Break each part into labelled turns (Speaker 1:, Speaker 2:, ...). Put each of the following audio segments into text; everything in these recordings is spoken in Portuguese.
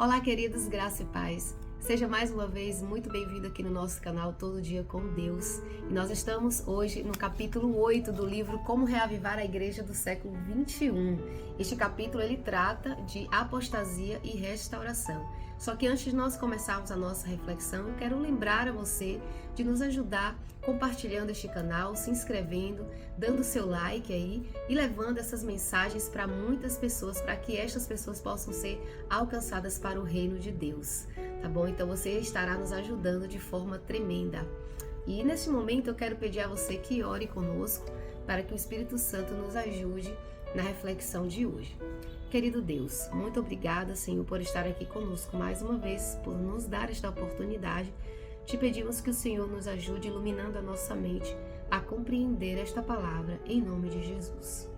Speaker 1: Olá, queridos, graça e paz. Seja mais uma vez muito bem-vindo aqui no nosso canal Todo Dia com Deus. E nós estamos hoje no capítulo 8 do livro Como Reavivar a Igreja do século 21. Este capítulo ele trata de apostasia e restauração. Só que antes de nós começarmos a nossa reflexão, eu quero lembrar a você de nos ajudar compartilhando este canal, se inscrevendo, dando seu like aí e levando essas mensagens para muitas pessoas, para que estas pessoas possam ser alcançadas para o reino de Deus, tá bom? Então você estará nos ajudando de forma tremenda. E nesse momento eu quero pedir a você que ore conosco para que o Espírito Santo nos ajude na reflexão de hoje. Querido Deus, muito obrigada, Senhor, por estar aqui conosco mais uma vez, por nos dar esta oportunidade. Te pedimos que o Senhor nos ajude iluminando a nossa mente a compreender esta palavra, em nome de Jesus.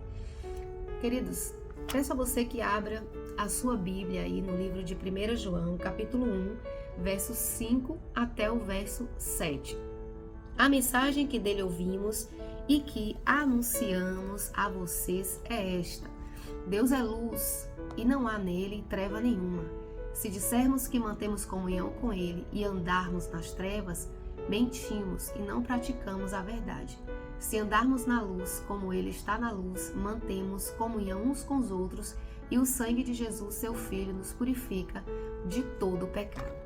Speaker 1: Queridos, peço a você que abra a sua Bíblia aí no livro de 1 João, capítulo 1, versos 5 até o verso 7. A mensagem que dele ouvimos e que anunciamos a vocês é esta: Deus é luz e não há nele treva nenhuma. Se dissermos que mantemos comunhão com ele e andarmos nas trevas, mentimos e não praticamos a verdade. Se andarmos na luz como ele está na luz, mantemos comunhão uns com os outros e o sangue de Jesus, seu Filho, nos purifica de todo o pecado.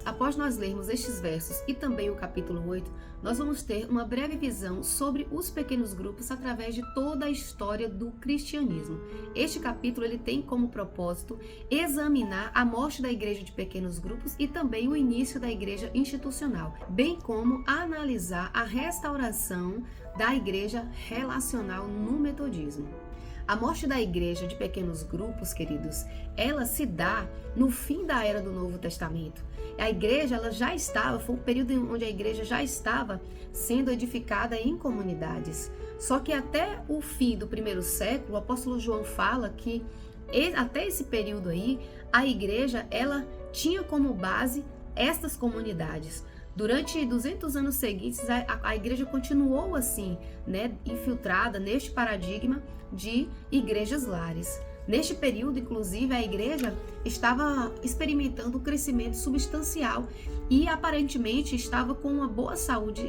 Speaker 1: Após nós lermos estes versos e também o capítulo 8, nós vamos ter uma breve visão sobre os pequenos grupos através de toda a história do cristianismo. Este capítulo ele tem como propósito examinar a morte da igreja de pequenos grupos e também o início da igreja institucional, bem como analisar a restauração da igreja relacional no metodismo. A morte da igreja de pequenos grupos, queridos, ela se dá no fim da era do Novo Testamento. A igreja, ela já estava, foi um período onde a igreja já estava sendo edificada em comunidades. Só que até o fim do primeiro século, o apóstolo João fala que até esse período aí, a igreja, ela tinha como base estas comunidades. Durante 200 anos seguintes, a igreja continuou assim, né, infiltrada neste paradigma de igrejas lares. Neste período, inclusive, a igreja estava experimentando um crescimento substancial e aparentemente estava com uma boa saúde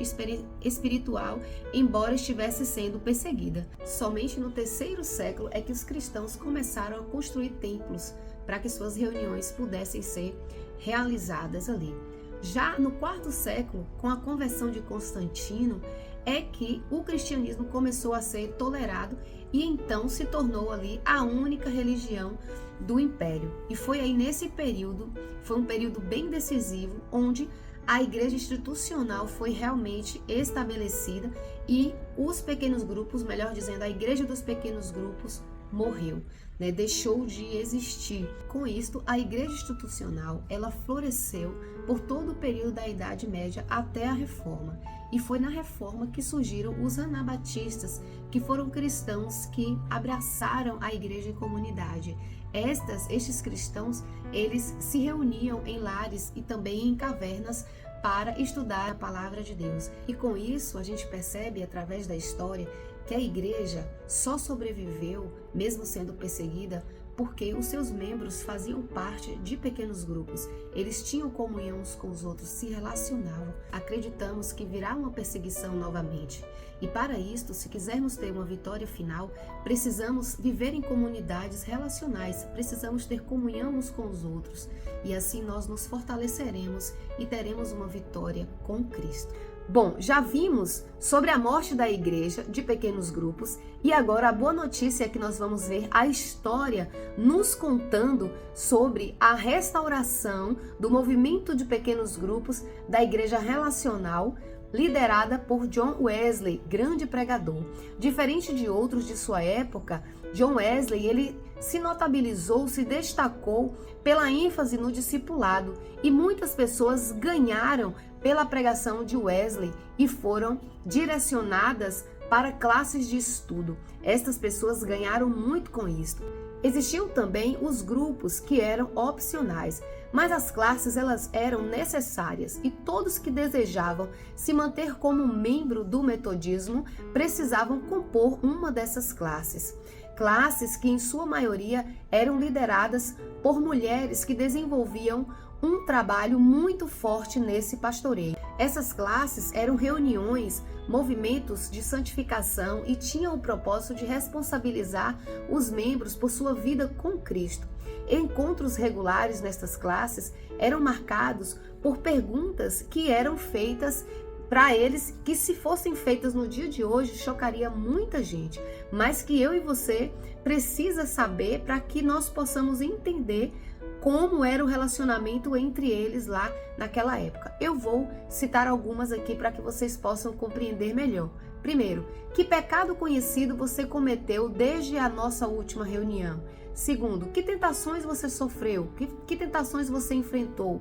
Speaker 1: espiritual, embora estivesse sendo perseguida. Somente no terceiro século é que os cristãos começaram a construir templos para que suas reuniões pudessem ser realizadas ali. Já no quarto século, com a conversão de Constantino, é que o cristianismo começou a ser tolerado e então se tornou ali a única religião do império. E foi aí nesse período, foi um período bem decisivo, onde a igreja institucional foi realmente estabelecida e os pequenos grupos, melhor dizendo, a igreja dos pequenos grupos morreu, né? Deixou de existir. Com isto, a igreja institucional, ela floresceu por todo o período da Idade Média até a Reforma. E foi na Reforma que surgiram os anabatistas, que foram cristãos que abraçaram a igreja em comunidade. Estes cristãos, eles se reuniam em lares e também em cavernas para estudar a palavra de Deus. E com isso, a gente percebe, através da história, que a igreja só sobreviveu, mesmo sendo perseguida, porque os seus membros faziam parte de pequenos grupos. Eles tinham comunhão uns com os outros, se relacionavam. Acreditamos que virá uma perseguição novamente. E para isto, se quisermos ter uma vitória final, precisamos viver em comunidades relacionais, precisamos ter comunhão uns com os outros. E assim nós nos fortaleceremos e teremos uma vitória com Cristo. Bom, já vimos sobre a morte da igreja de pequenos grupos e agora a boa notícia é que nós vamos ver a história nos contando sobre a restauração do movimento de pequenos grupos da igreja relacional, liderada por John Wesley, grande pregador. Diferente de outros de sua época, John Wesley, ele se notabilizou, se destacou pela ênfase no discipulado e muitas pessoas ganharam pela pregação de Wesley e foram direcionadas para classes de estudo. Estas pessoas ganharam muito com isso. Existiam também os grupos que eram opcionais, mas as classes elas eram necessárias e todos que desejavam se manter como membro do metodismo precisavam compor uma dessas classes. classes que em sua maioria eram lideradas por mulheres que desenvolviam um trabalho muito forte nesse pastoreio. Essas classes eram reuniões, movimentos de santificação e tinham o propósito de responsabilizar os membros por sua vida com Cristo. Encontros regulares nestas classes eram marcados por perguntas que eram feitas para eles, que se fossem feitas no dia de hoje chocaria muita gente, mas que eu e você precisa saber para que nós possamos entender como era o relacionamento entre eles lá naquela época. Eu vou citar algumas aqui para que vocês possam compreender melhor. Primeiro, que pecado conhecido você cometeu desde a nossa última reunião? Segundo, que tentações você sofreu? Que tentações você enfrentou?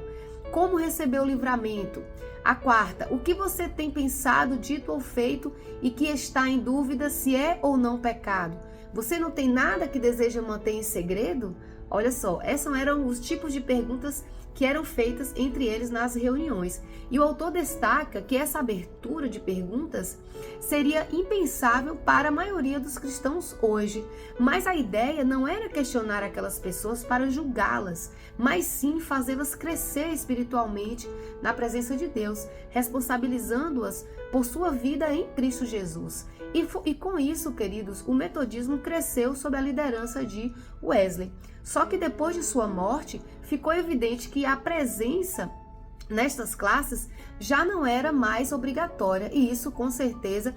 Speaker 1: Como recebeu o livramento? A quarta, o que você tem pensado, dito ou feito e que está em dúvida se é ou não pecado? Você não tem nada que deseja manter em segredo? Olha só, esses eram os tipos de perguntas que eram feitas entre eles nas reuniões. E o autor destaca que essa abertura de perguntas seria impensável para a maioria dos cristãos hoje. Mas a ideia não era questionar aquelas pessoas para julgá-las, mas sim fazê-las crescer espiritualmente na presença de Deus, responsabilizando-as por sua vida em Cristo Jesus. E com isso, queridos, o metodismo cresceu sob a liderança de Wesley. Só que depois de sua morte, ficou evidente que a presença nestas classes já não era mais obrigatória, e isso com certeza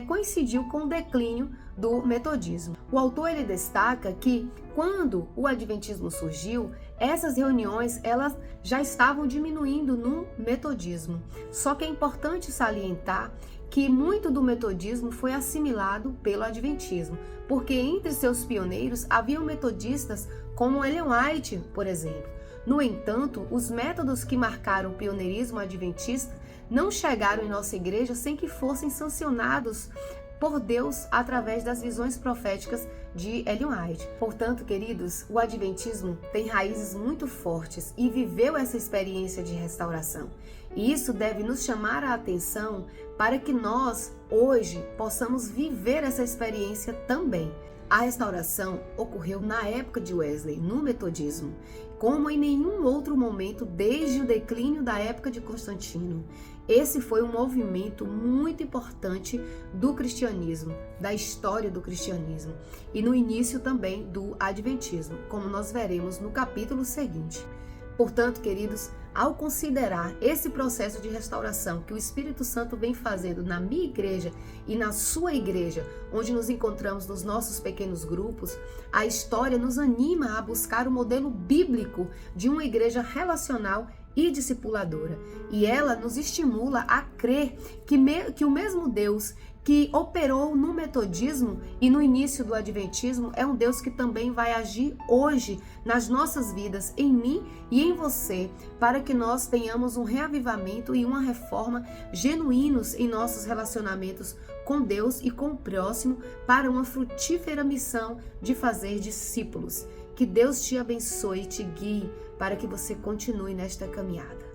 Speaker 1: coincidiu com o declínio do metodismo. O autor ele destaca que quando o adventismo surgiu, essas reuniões elas já estavam diminuindo no metodismo. Só que é importante salientar que muito do metodismo foi assimilado pelo adventismo, porque entre seus pioneiros haviam metodistas como Ellen White, por exemplo. No entanto, os métodos que marcaram o pioneirismo adventista não chegaram em nossa igreja sem que fossem sancionados por Deus através das visões proféticas de Ellen White. Portanto, queridos, o adventismo tem raízes muito fortes e viveu essa experiência de restauração. E isso deve nos chamar a atenção para que nós, hoje, possamos viver essa experiência também. A restauração ocorreu na época de Wesley, no metodismo, como em nenhum outro momento desde o declínio da época de Constantino. Esse foi um movimento muito importante do cristianismo, da história do cristianismo e no início também do adventismo, como nós veremos no capítulo seguinte. Portanto, queridos, ao considerar esse processo de restauração que o Espírito Santo vem fazendo na minha igreja e na sua igreja, onde nos encontramos nos nossos pequenos grupos, a história nos anima a buscar o modelo bíblico de uma igreja relacional e discipuladora. E ela nos estimula a crer que o mesmo Deus que operou no metodismo e no início do adventismo é um Deus que também vai agir hoje nas nossas vidas, em mim e em você, para que nós tenhamos um reavivamento e uma reforma genuínos em nossos relacionamentos com Deus e com o próximo, para uma frutífera missão de fazer discípulos. Que Deus te abençoe e te guie para que você continue nesta caminhada.